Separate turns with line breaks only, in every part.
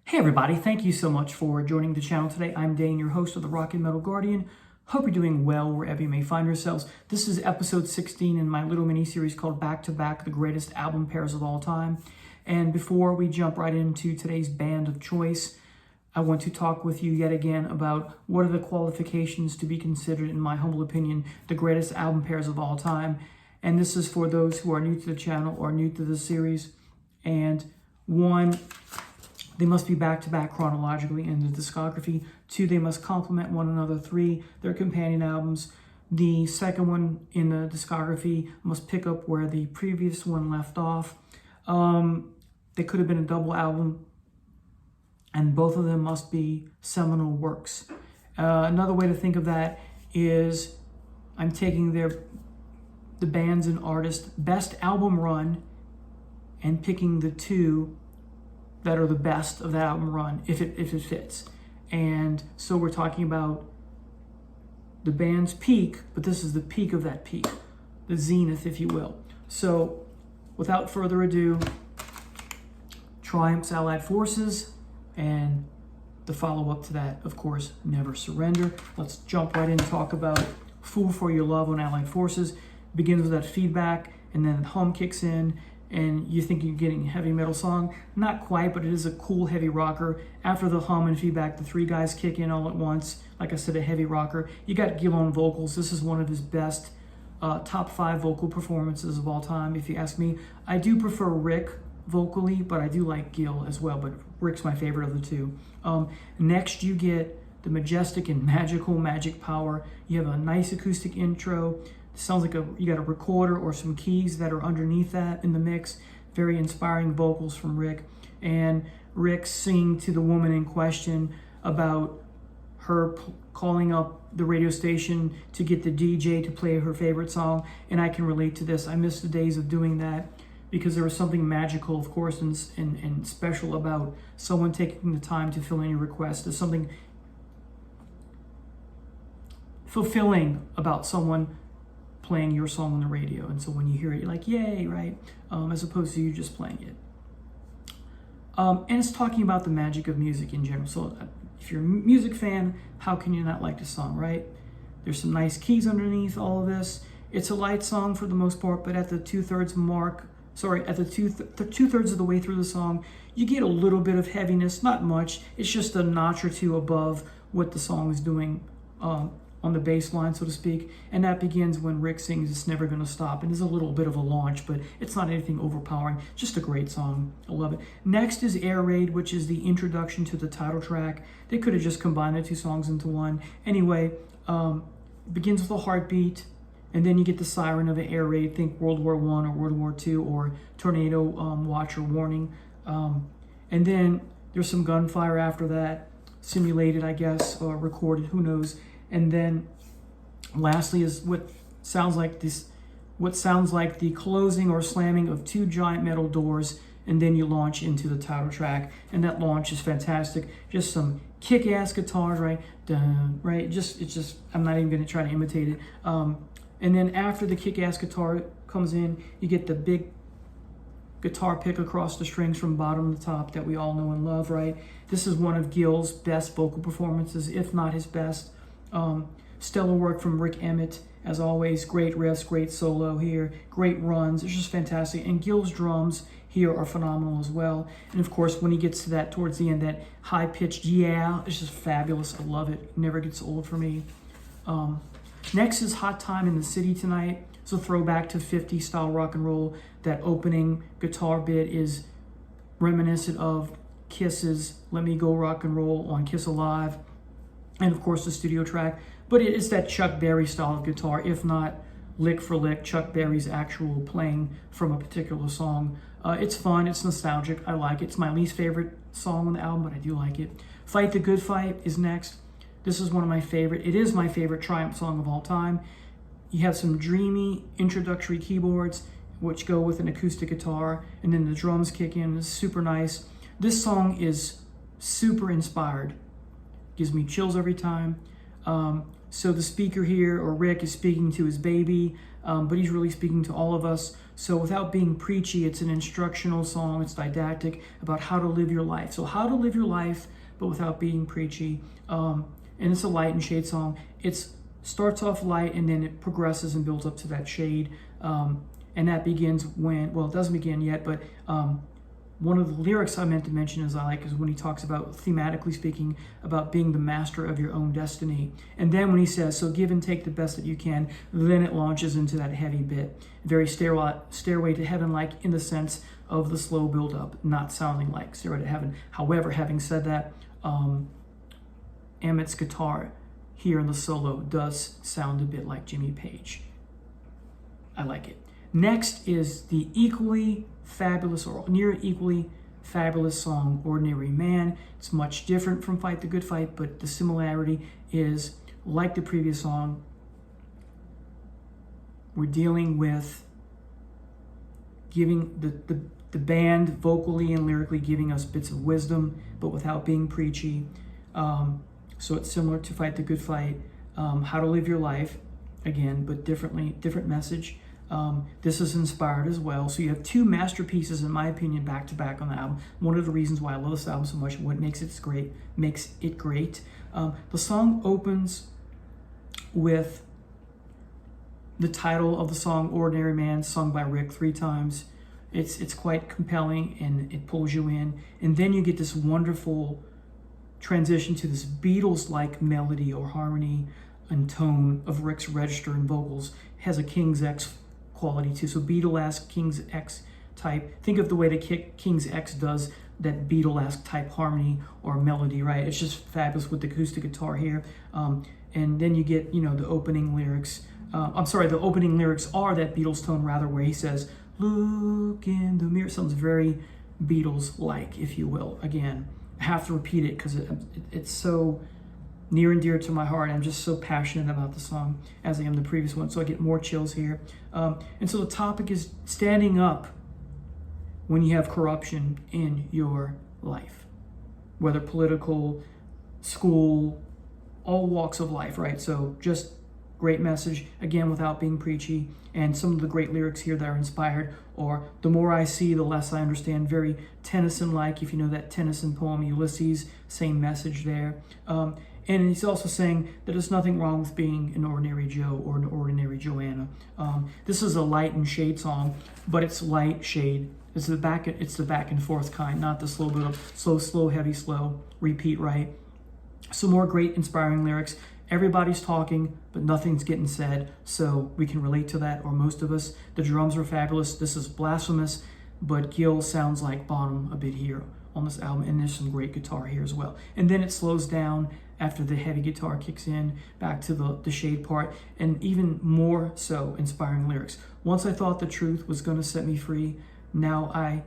Hey everybody, thank you so much for joining the channel today. I'm Dane, your host of the Rock and Metal Guardian. Hope you're doing well wherever you may find yourselves. This is episode 16 in my little mini-series called Back to Back, the greatest album pairs of all time. And before we jump right into today's band of choice, I want to talk with you yet again about what are the qualifications to be considered, in my humble opinion, the greatest album pairs of all time. And this is for those who are new to the channel or new to the series. And one, they must be back-to-back chronologically in the discography. 2, they must complement one another. 3, they're companion albums. The second one in the discography must pick up where the previous one left off. They could have been a double album, and both of them must be seminal works. Another way to think of that is I'm taking the band's and artist's best album run and picking the 2 that are the best of that album run, if it fits. And so we're talking about the band's peak, but this is the peak of that peak, the zenith, if you will. So without further ado, Triumph's Allied Forces, and the follow-up to that, of course, Never Surrender. Let's jump right in and talk about Fool for Your Love on Allied Forces. Begins with that feedback, and then the hum kicks in, and you think you're getting a heavy metal song. Not quite, but it is a cool heavy rocker. After the hum and feedback, the 3 guys kick in all at once. Like I said, a heavy rocker. You got Gil on vocals. This is one of his best top 5 vocal performances of all time, if you ask me. I do prefer Rick vocally, but I do like Gil as well, but Rick's my favorite of the 2. Next, you get the majestic and magical Magic Power. You have a nice acoustic intro. Sounds like you got a recorder or some keys that are underneath that in the mix. Very inspiring vocals from Rick. And Rick singing to the woman in question about her calling up the radio station to get the DJ to play her favorite song. And I can relate to this. I miss the days of doing that because there was something magical, of course, and special about someone taking the time to fill in your request. There's something fulfilling about someone playing your song on the radio, and so when you hear it, you're like, yay, right? As opposed to you just playing it. And it's talking about the magic of music in general. So if you're a music fan, how can you not like the song, right? There's some nice keys underneath all of this. It's a light song for the most part, but at the two-thirds of the way through the song, you get a little bit of heaviness, not much. It's just a notch or 2 above what the song is doing on the bass line, so to speak. And that begins when Rick sings It's Never Gonna Stop. And there's a little bit of a launch, but it's not anything overpowering. Just a great song. I love it. Next is Air Raid, which is the introduction to the title track. They could have just combined the 2 songs into one. Anyway, begins with a heartbeat, and then you get the siren of an air raid. Think World War I or World War II or tornado watch or warning. And then there's some gunfire after that, simulated, I guess, or recorded, who knows. And then lastly is what sounds like the closing or slamming of 2 giant metal doors, and then you launch into the title track, and that launch is fantastic. Just some kick-ass guitars, right? Dun, right? It's just I'm not even going to try to imitate it. And then after the kick-ass guitar comes in, you get the big guitar pick across the strings from bottom to top that we all know and love, right? This is one of Gil's best vocal performances, if not his best. Stellar work from Rick Emmett, as always. Great riffs, great solo here, great runs. It's just fantastic. And Gil's drums here are phenomenal as well. And of course, when he gets to that towards the end, that high-pitched yeah, it's just fabulous. I love it. It never gets old for me. Next is Hot Time in the City Tonight. It's a throwback to 50s style rock and roll. That opening guitar bit is reminiscent of Kiss's Let Me Go Rock and Roll on Kiss Alive. And of course the studio track, but it is that Chuck Berry style of guitar, if not lick for lick Chuck Berry's actual playing from a particular song. It's fun, it's nostalgic, I like it. It's my least favorite song on the album, but I do like it. Fight the Good Fight is next. This is one of my favorite, it is my favorite Triumph song of all time. You have some dreamy introductory keyboards, which go with an acoustic guitar, and then the drums kick in. It's super nice. This song is super inspired. Gives me chills every time. So the speaker here, or Rick, is speaking to his baby, but he's really speaking to all of us. So without being preachy, it's an instructional song. It's didactic about how to live your life. So how to live your life, but without being preachy. And it's a light and shade song. It starts off light and then it progresses and builds up to that shade. And that begins when, well, it doesn't begin yet, but one of the lyrics I meant to mention is when he talks about, thematically speaking, about being the master of your own destiny. And then when he says, so give and take the best that you can, then it launches into that heavy bit. Very Stairway to Heaven-like in the sense of the slow build-up, not sounding like Stairway to Heaven. However, having said that, Emmett's guitar here in the solo does sound a bit like Jimmy Page. I like it. Next is the equally fabulous, or near equally fabulous song, Ordinary Man. It's much different from Fight the Good Fight, but the similarity is, like the previous song, we're dealing with giving the band vocally and lyrically giving us bits of wisdom, but without being preachy. So it's similar to Fight the Good Fight, how to live your life, again, but different message. This is inspired as well. So you have two masterpieces, in my opinion, back to back on the album. One of the reasons why I love this album so much, and what makes it great. The song opens with the title of the song, Ordinary Man, sung by Rick 3 times. It's quite compelling and it pulls you in. And then you get this wonderful transition to this Beatles-like melody or harmony and tone of Rick's register and vocals. It has a King's X quality too. So Beatle-esque, King's X type. Think of the way that King's X does that Beatle-esque type harmony or melody, right? It's just fabulous with the acoustic guitar here. And then you get, the opening lyrics. The opening lyrics are that Beatles tone rather, where he says, look in the mirror. Sounds very Beatles-like, if you will. Again, I have to repeat it because it's so near and dear to my heart. I'm just so passionate about the song as I am the previous one, so I get more chills here. And so the topic is standing up when you have corruption in your life, whether political, school, all walks of life, right? So just great message, again, without being preachy. And some of the great lyrics here that are inspired, or the more I see, the less I understand. Very Tennyson-like, if you know that Tennyson poem, Ulysses, same message there. And he's also saying that there's nothing wrong with being an ordinary Joe or an ordinary Joanna. This is a light and shade song, but it's light, shade. It's the back and forth kind, not the slow build up, slow, heavy, slow, repeat, right? Some more great inspiring lyrics. Everybody's talking, but nothing's getting said, so we can relate to that, or most of us. The drums are fabulous. This is blasphemous, but Gil sounds like Bonham a bit here on this album, and there's some great guitar here as well. And then it slows down after the heavy guitar kicks in, back to the shade part, and even more so inspiring lyrics. Once I thought the truth was going to set me free, now I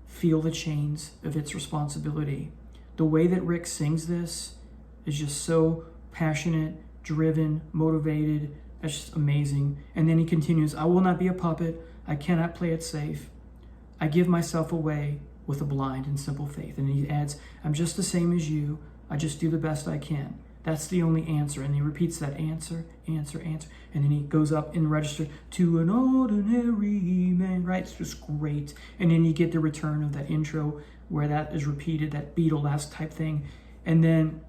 feel the chains of its responsibility. The way that Rick sings this is just so passionate, driven, motivated. That's just amazing. And then he continues, I will not be a puppet. I cannot play it safe. I give myself away with a blind and simple faith. And he adds, I'm just the same as you. I just do the best I can. That's the only answer. And he repeats that answer. And then he goes up in register to an ordinary man, right? It's just great. And then you get the return of that intro where that is repeated, that Beatle-esque type thing. And then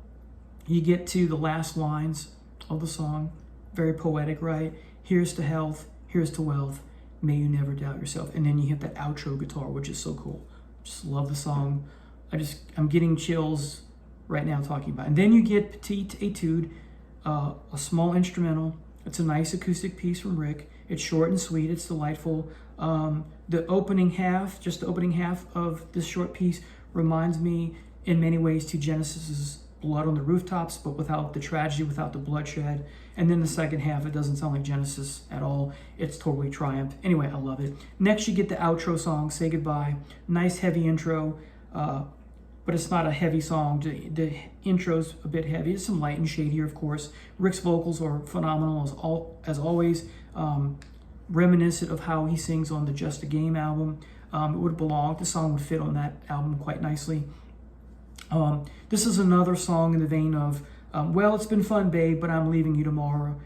you get to the last lines of the song. Very poetic, right? Here's to health, here's to wealth. May you never doubt yourself. And then you hit that outro guitar, which is so cool. Just love the song. I'm getting chills right now talking about it. And then you get Petite Etude, a small instrumental. It's a nice acoustic piece from Rick. It's short and sweet. It's delightful. The opening half of this short piece reminds me in many ways to Genesis's Blood on the Rooftops, but without the tragedy, without the bloodshed. And then the second half, it doesn't sound like Genesis at all. It's totally Triumph. Anyway, I love it. Next, you get the outro song, Say Goodbye. Nice heavy intro, but it's not a heavy song. The intro's a bit heavy. It's some light and shade here, of course. Rick's vocals are phenomenal, as always. Reminiscent of how he sings on the Just a Game album. It would belong. The song would fit on that album quite nicely. This is another song in the vein of, well, it's been fun, babe, but I'm leaving you tomorrow.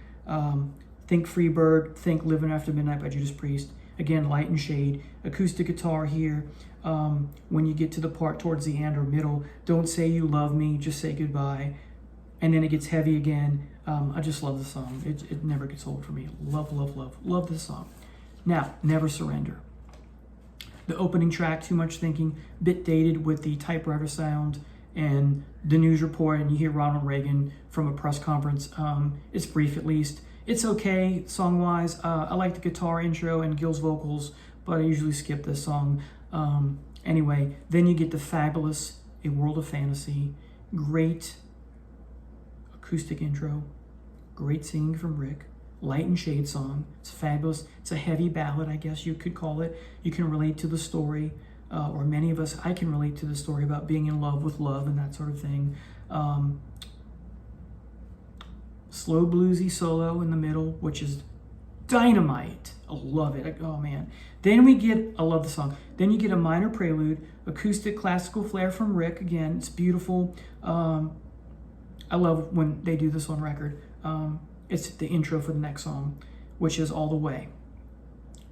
Think Free Bird, think Living After Midnight by Judas Priest. Again, light and shade. Acoustic guitar here. When you get to the part towards the end or middle, don't say you love me, just say goodbye. And then it gets heavy again. I just love the song. It never gets old for me. Love, love, love. Love this song. Now, Never Surrender. The opening track, Too Much Thinking, bit dated with the typewriter sound and the news report, and you hear Ronald Reagan from a press conference. It's brief at least. It's okay song-wise. I like the guitar intro and Gil's vocals, but I usually skip this song. Anyway, then you get the fabulous A World of Fantasy. Great acoustic intro. Great singing from Rick. Light and shade song. It's fabulous. It's a heavy ballad, I guess you could call it. You can relate to the story, or many of us, I can relate to the story about being in love with love and that sort of thing. Slow bluesy solo in the middle, which is dynamite. I love it. Oh man. Then we get, I love the song. Then you get a minor prelude, acoustic classical flair from Rick. Again, it's beautiful. I love when they do this on record. It's the intro for the next song, which is All the Way.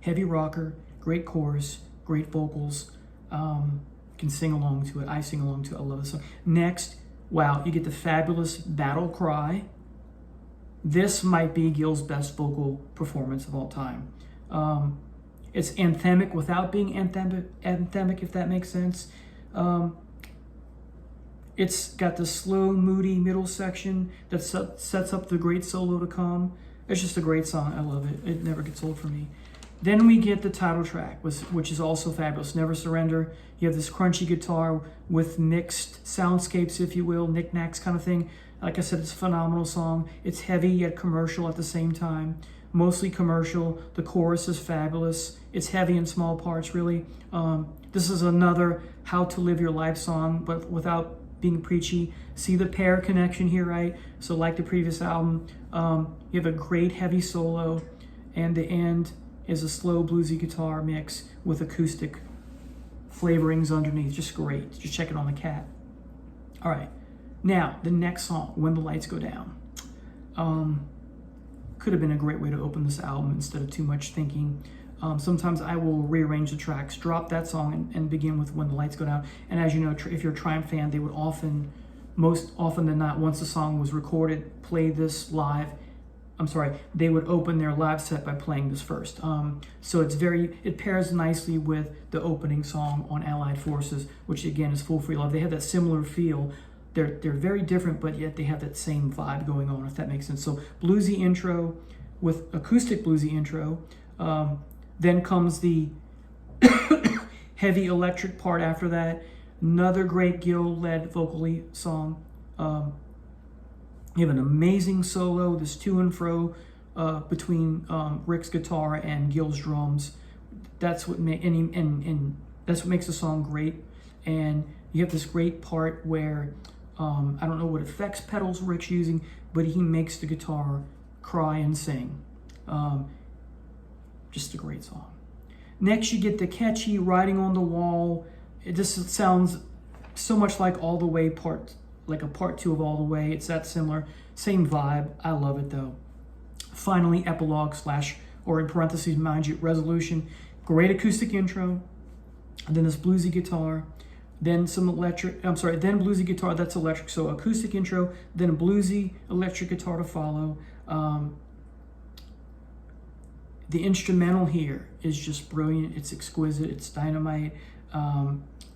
Heavy rocker, great chorus, great vocals. Can sing along to it. I sing along to it. I love this song. Next, wow, you get the fabulous Battle Cry. This might be Gil's best vocal performance of all time. It's anthemic without being anthemic, if that makes sense. It's got the slow, moody middle section that sets up the great solo to come. It's just a great song. I love it. It never gets old for me. Then we get the title track, which is also fabulous, Never Surrender. You have this crunchy guitar with mixed soundscapes, if you will, knickknacks kind of thing. Like I said, it's a phenomenal song. It's heavy yet commercial at the same time. Mostly commercial. The chorus is fabulous. It's heavy in small parts, really. This is another How to Live Your Life song, but without being preachy. See the pair connection here, right? So like the previous album, you have a great heavy solo, and the end is a slow bluesy guitar mix with acoustic flavorings underneath. Just great. Just check it on the cat. All right. Now, the next song, When the Lights Go Down. Could have been a great way to open this album instead of Too Much Thinking. Sometimes I will rearrange the tracks, drop that song, and begin with When the Lights Go Down. And as you know, if you're a Triumph fan, they would often, most often than not, once the song was recorded, play this live. They would open their live set by playing this first. So it pairs nicely with the opening song on Allied Forces, which again is Full Free Love. They have that similar feel. They're very different, but yet they have that same vibe going on, if that makes sense. So bluesy intro with acoustic bluesy intro. Then comes the heavy electric part after that. Another great Gil-led vocally song. You have an amazing solo, this to and fro between Rick's guitar and Gil's drums. That's what that's what makes the song great. And you have this great part where I don't know what effects pedals Rick's using, but he makes the guitar cry and sing. Just a great song. Next, you get the catchy Riding on the Wall. It just sounds so much like All the Way like a part 2 of All the Way. It's that similar, same vibe. I love it though. Finally, epilogue / or in parentheses, mind you, resolution. Great acoustic intro. And then this bluesy guitar. Then then bluesy guitar, that's electric. So acoustic intro, then a bluesy electric guitar to follow. The instrumental here is just brilliant. It's exquisite. It's dynamite.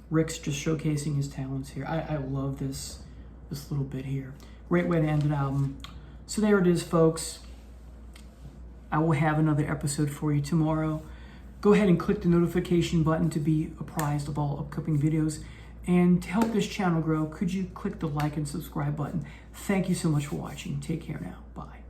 Rick's just showcasing his talents here. I love this little bit here. Great way to end an album. So there it is, folks. I will have another episode for you tomorrow. Go ahead and click the notification button to be apprised of all upcoming videos. And to help this channel grow, could you click the like and subscribe button? Thank you so much for watching. Take care now. Bye.